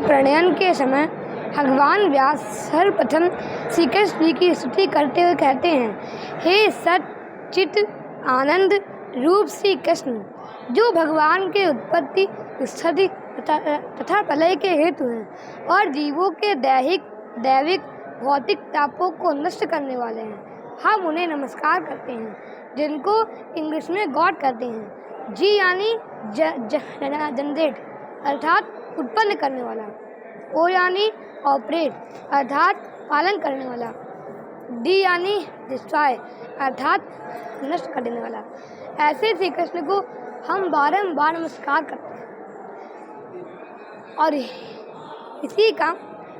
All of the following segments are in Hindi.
प्रणयन के समय भगवान व्यास सर्वप्रथम श्री कृष्ण जी की स्तुति करते हुए कहते हैं, हे सच्चित आनंद रूप श्री कृष्ण, जो भगवान के उत्पत्ति स्थिति तथा प्रलय के हेतु हैं और जीवों के दैविक भौतिक तापों को नष्ट करने वाले हैं। हम उन्हें नमस्कार करते हैं, जिनको इंग्लिश में गॉड कहते हैं। जी यानी जनरेट अर्थात उत्पन्न करने वाला, ओ यानी ऑपरेट अर्थात पालन करने वाला, डी यानी डिस्ट्रॉय अर्थात नष्ट कर देने वाला। ऐसे श्री कृष्ण को हम बारंबार नमस्कार करते हैं और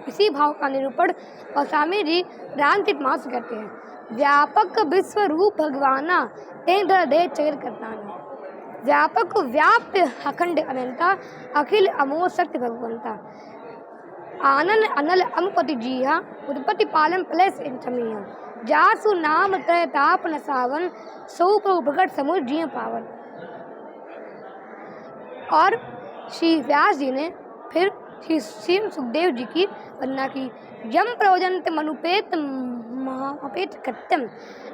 इसी भाव का निरूपण गोस्वामी जी रामचरित मानस कहते हैं। व्यापक विश्व रूप भगवाना तेन्द्र दे चेर करताना, व्यापक व्याप्त अखंड अनंता अखिल अमोघ शक्ति भगवंता, आनंद अनल अमपति जीहा उत्पत्ति पालन प्लस इंचमिया, जासु नाम तय ताप न सावन सौ प्रकट समुद्र जिय पावन। और श्री व्यास जी ने फिर श्री सुखदेव जी की वंदना की। यम प्रवजंत मनुपेत महापेत कृत्यम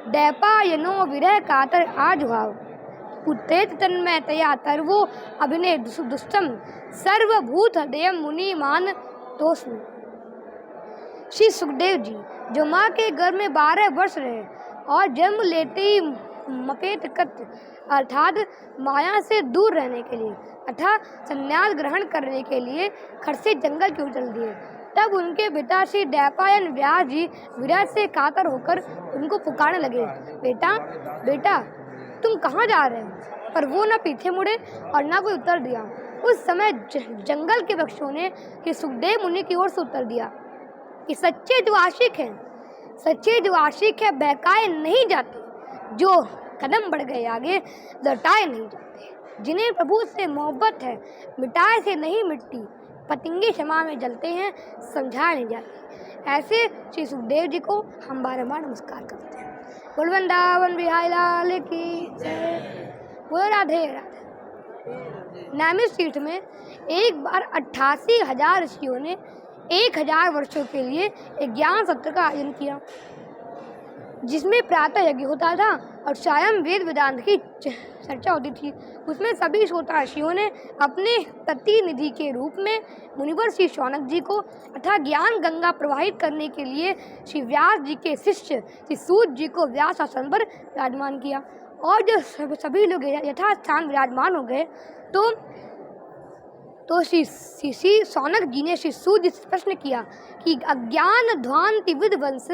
दैपायनो विरह कातर आजुभाव, उत्तेत तन्मय तया तरवो अभिनय दुष्टम सर्वभूत हृदय मुनि मान तोस्म। श्री सुखदेव जी जो माँ के गर्भ में 12 वर्ष रहे और जन्म लेते ही मपेत कृत्य अर्थात माया से दूर रहने के लिए अर्थात संन्यास ग्रहण करने के लिए खर से जंगल की ओर चल दिए। तब उनके पिता श्री दैपायन व्यास जी विरह से कातर होकर उनको पुकारने लगे, बेटा बेटा तुम कहाँ जा रहे हो? पर वो न पीछे मुड़े और न कोई उत्तर दिया। उस समय जंगल के वृक्षों ने कि सुखदेव मुनि की ओर से उत्तर दिया कि सच्चे जो आशिक है बहकाए नहीं जाते, जो कदम बढ़ गए आगे लौटाए नहीं जाते, जिन्हें प्रभु से मोहब्बत है मिटाए से नहीं मिटती, पतंगे क्षमा में जलते हैं समझाए नहीं जाते। ऐसे श्री सुखदेव जी को हम बारंबार नमस्कार करते हैं। बोल वृंदावन बिहारी लाल की जय, बोल राधे राधे। नैमिष तीर्थ में एक बार 88,000 ऋषियों ने 1000 वर्षों के लिए एक ज्ञान सत्र का आयोजन किया, जिसमें प्रातः यज्ञ होता था और सायं वेद वेदांत की चर्चा होती थी। उसमें सभी श्रोता ऋषियों ने अपने प्रतिनिधि के रूप में मुनिवर श्री शौनक जी को तथा ज्ञान गंगा प्रवाहित करने के लिए श्री व्यास जी के शिष्य श्री सूत जी को व्यास आसन पर विराजमान किया। और जब सभी लोग यथास्थान विराजमान हो गए तो श्री शौनक जी ने श्री सूत जी से प्रश्न किया कि अज्ञान ध्वांति विद्वंस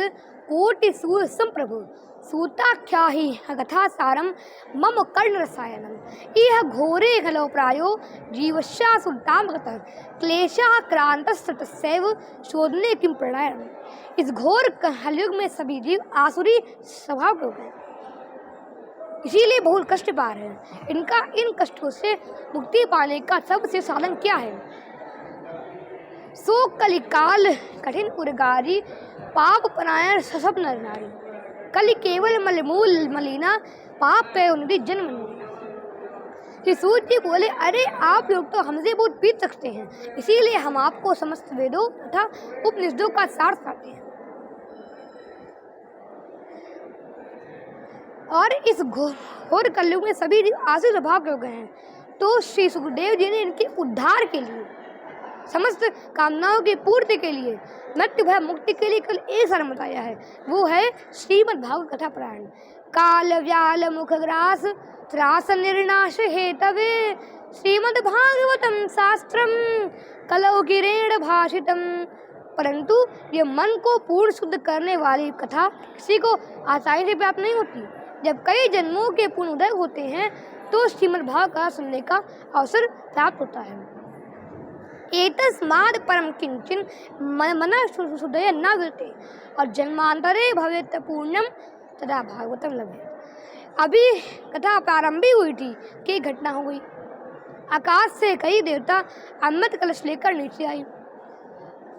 कोटि सूर संप्रभु सूताख्या ही कथा सारम मम कर्ण रसायनम, यह घोरे खलो प्रायो जीवशा सुल्ताम क्लेशा क्रांतस्तैव शोधने किम प्रणायम। इस घोर कलयुग में सभी जीव आसुरी स्वभाव के हो गए, इसीलिए बहुत कष्ट पा रहे हैं। इन कष्टों से मुक्ति पाने का सबसे साधन क्या है? सो कलिकाल कठिन उर्गारी पाप परायण सब नर नारी, कलि केवल मलमूल मलिना पाप पे उनकी जन्म नहीं। सूत जी बोले, अरे आप लोग तो हमसे बहुत पीट सकते हैं, इसीलिए हम आपको समस्त वेदों तथा उपनिषदों का सार सुनाते हैं। और इस घोर कलयुग में सभी आसुरी स्वभाव के हो गए हैं, तो श्री सुखदेव जी ने इनके उद्धार के लिए, समस्त कामनाओं की पूर्ति के लिए, मृत्यु भय मुक्ति के लिए केवल एक साधन बताया है, वो है श्रीमद् भागवत कथा पारायण। काल व्याल मुख ग्रास त्रास निर्नाश हेतवे श्रीमद् भागवतम शास्त्रम कलौ किरेण भाषितम। परंतु ये मन को पूर्ण शुद्ध करने वाली कथा किसी को आसानी से प्राप्त नहीं होती। जब कई जन्मों के पूर्ण उदय होते हैं तो श्रीमद् भागवत कथा सुनने का अवसर प्राप्त होता है। एतस्माद् परम किंचिन मनः शुद्धया न विद्यते और जन्मांतरे भवेत् पूर्णम तदा भागवतम लभेत्। अभी कथा प्रारंभ हुई थी कि घटना हो गई। आकाश से कई देवता अमृत कलश लेकर नीचे आई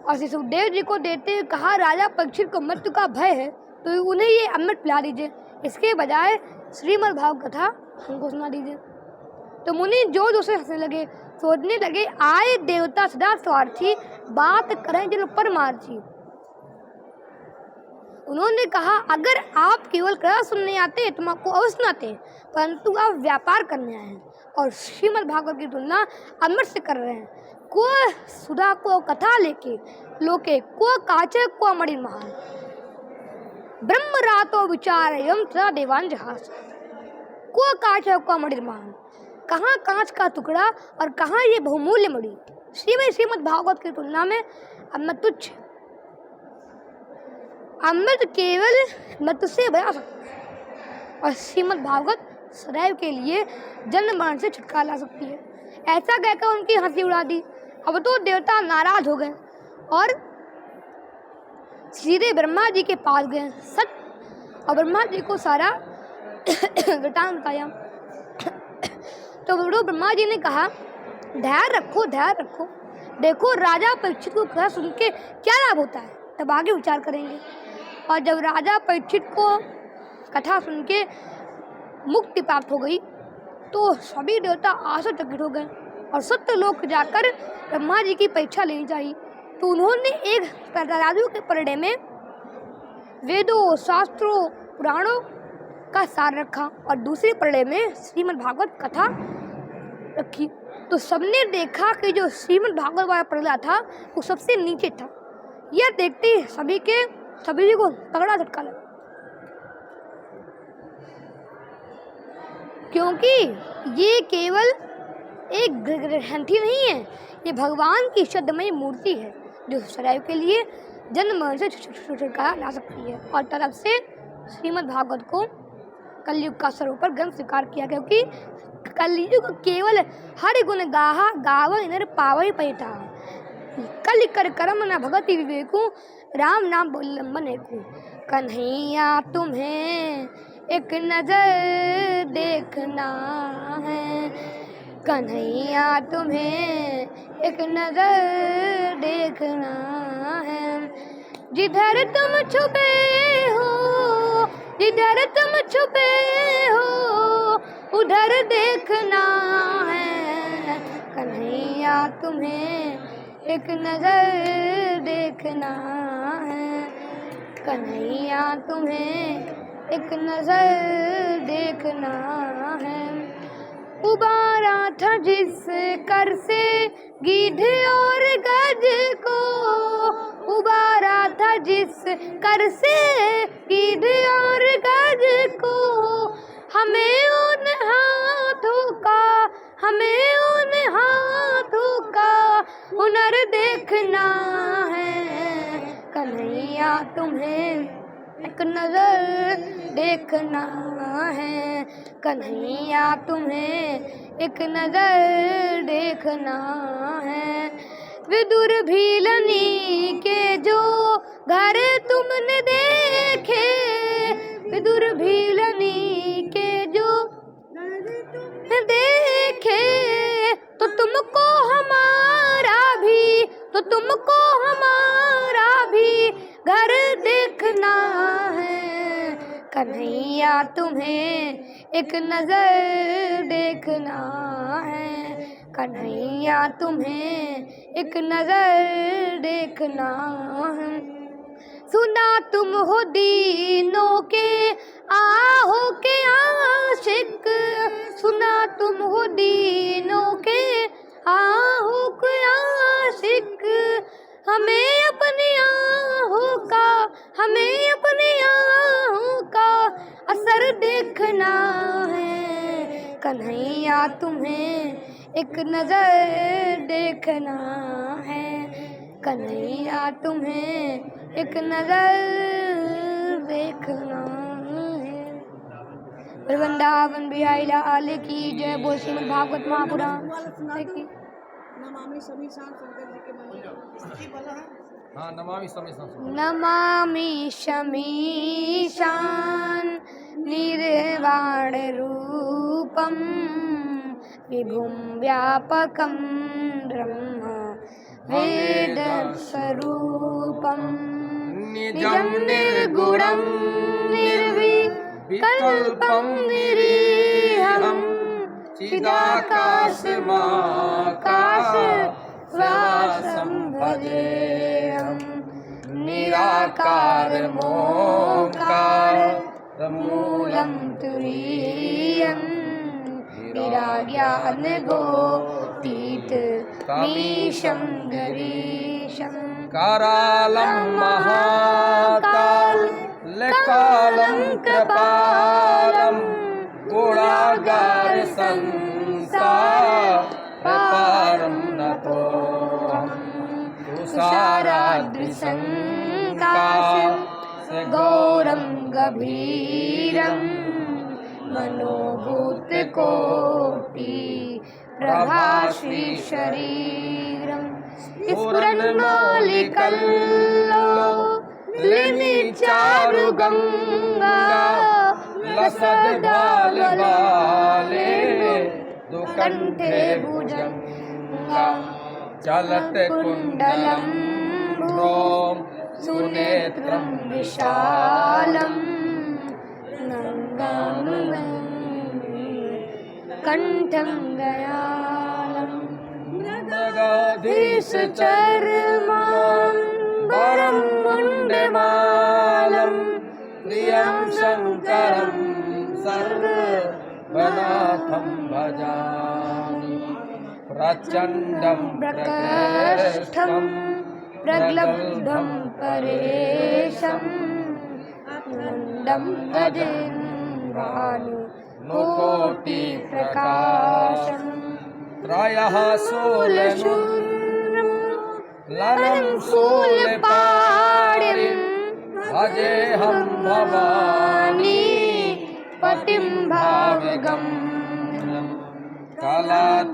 और श्री सुखदेव जी को देते हुए कहा, राजा परीक्षित को मृत्यु का भय है तो उन्हें ये अमृत पिला दीजिए, इसके बजाय श्रीमद् भागवत कथा उनको सुना दीजिए। तो मुनि जोर जोर से हंसने लगे सोचने लगे आए देवता सदा स्वार्थी, बात करें जिन परमार्थी। उन्होंने कहा अगर आप केवल कथा सुनने आते तो हम आपको अवश्य सुनाते, परंतु आप व्यापार करने आए हैं और श्रीमद् भागवत की तुलना अमृत से कर रहे हैं। को सुधा को कथा लेके लोके को काचे को मणि महान, ब्रह्म रातो विचार एवं सदा देवान जहाज। को काचे को मणि महान, कहाँ कांच का टुकड़ा और कहाँ ये बहुमूल्य मणि। श्रीमद् भागवत की तुलना में अमृत तुच्छ, अमृत केवल मृत्यु से बचा सकता है और श्रीमद् भागवत सदैव के लिए जन्म मरण से छुटकारा ला सकती है। ऐसा कहकर उनकी हंसी उड़ा दी। अब तो देवता नाराज हो गए और सीधे ब्रह्मा जी के पास गए सच और ब्रह्मा जी को सारा वृतांत बताया। तो ब्रह्मा जी ने कहा धैर्य रखो, धैर्य रखो, देखो राजा परीक्षित को कथा सुन के क्या लाभ होता है, तब आगे विचार करेंगे। और जब राजा परीक्षित को कथा सुन के मुक्ति प्राप्त हो गई तो सभी देवता आश्चर्यचकित हो गए और सत्यलोक जाकर ब्रह्मा जी की परीक्षा लेनी चाहिए। तो उन्होंने एक तराजू के पलड़े में वेदों, शास्त्रों, पुराणों का सार रखा और दूसरे पलड़े में श्रीमद् भागवत कथा रखी। तो सबने देखा कि जो श्रीमद् भागवत वाला पलड़ा था वो सबसे नीचे था। यह देखते ही सभी को तगड़ा झटका लगा, क्योंकि ये केवल एक ग्रंथि नहीं है, ये भगवान की शुद्धमयी मूर्ति है जो सदैव के लिए जन्म मरण से छुटकारा ला सकती है। और तरफ से श्रीमद् भागवत को कलयुग का सर्वोपरि ग्रंथ स्वीकार किया, क्योंकि कलयुग केवल हरि गुण गाहा गावन नर पावई पैठा, कल कर कर्म न भगति विवेकू, राम नाम बोल लंबन को। कन्हैया तुम्हें एक नजर देखना है, कन्हैया तुम्हें एक नजर देखना है, जिधर तुम छुपे हो, जिधर तुम छुपे हो उधर देखना है, कन्हैया तुम्हें एक नजर देखना है, कन्हैया तुम्हें एक नजर देखना है। उबारा था जिस कर से गीध और गज को, उबारा था जिस कर से गीध और गज को, हमें उन हाथों का, हमें उन हाथों का हुनर देखना है, कन्हैया तुम्हें एक नजर देखना है, कन्हैया तुम्हें एक नजर देखना है। विदुर भीलनी के जो घर तुमने देखे, विदुर भीलनी के जो देखे, तो तुमको हमारा भी, तो तुमको हमारा भी घर देखना है, कन्हैया तुम्हें एक नजर देखना है, कन्हैया तुम्हें एक नजर देखना है। सुना तुम हो दीनों के आहो के आशिक, सुना तुम हो दीनों के आहो के आशिक, हमें अपनी आहों का, हमें अपनी आहों का असर देखना है, कन्हैया तुम्हें एक नजर देखना है, कन्हैया तुम्हें एक नजर देखना है। वृंदावन बिहारी लाल की जय। बोल श्रीमद् भागवत महापुराण की। नमामि शमीशान शंकर जी के मंदिर। हाँ, नमामि शमीशान, नमामि शमीशान निर्वाण रूपम, विभुं व्यापकं ब्रह्म वेद स्वरूपम, निजं निर्गुणं निर्विकल्पं निरीहं, चिदाकाशमाकाशं भजेऽहं निराकारमोङ्कार मूलं तुरीयं विराज्ञानगोतीत मीशं गरीशं करालं महाकाल कालं कृपालं गुणागार संसार पारं नतोऽहं तुषाराद्रिसङ्काशं गौरं गभीरं मनोभूतकोटि प्रभाश्री शरीरं स्फुरन्मालिकल्लोलिनीचारुगङ्गा लसद्भालबाले दुकण्ठे भुजङ्गा चलते कुण्डलं भ्रूं सुनेत्रं विशालं नङ्गानुगं कण्ठं दयालम् मृगधीशचर्माम्बरं मुण्डमालं प्रियं शङ्करं सर्वनाथं भजामि प्रचण्डं प्रकृष्टं प्रग्लब्धं परेशं नन्दं गजेन्द्राणि कोटिप्रकाशम् त्रयः शूलशूर्णं लनं शूलपाणिं भजेऽहं भवानी पतिं भावगम्यं कलातीतकल्याण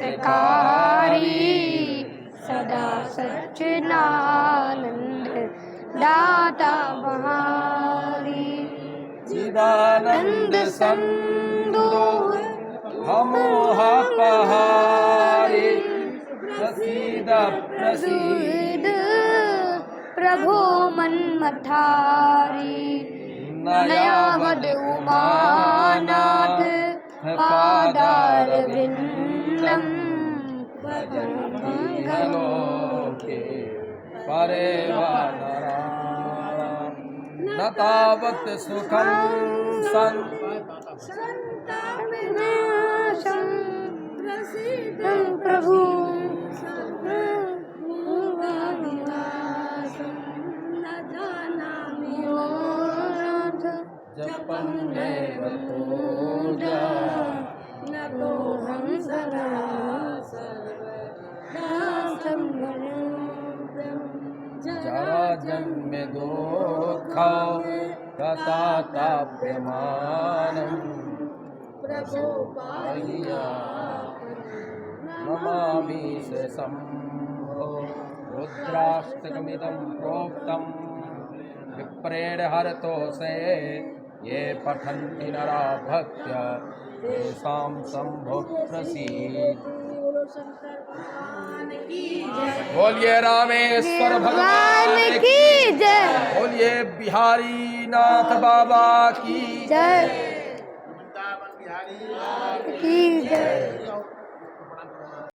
कल्पान्तकारी सदा सच्चिदानन्द दाता बहारी चिदानंद संदो हमोहपहारी प्रसीद प्रसीद प्रभो मन्मथारी नयावद उमानाथ पादारविन्दं भजन्ति परे न तावत् सुखं सन् संताविनाशं प्रसीदं प्रभु न जानामि योऽथ जपन्नेव पूजा न तोऽहं सदा सर्वदा जरा जन्म दुःखा तथा ताप्यमानं प्रभो नमामि शम्भो रुद्राष्टकमिदं प्रोक्तं विप्रेण हरतोषे ये पठन्ति नरा भक्त्या तेषां शम्भो प्रसीद। बोलिए रामेश्वर भगवान की जय, बोलिए बिहारी नाथ बाबा की जय की जय।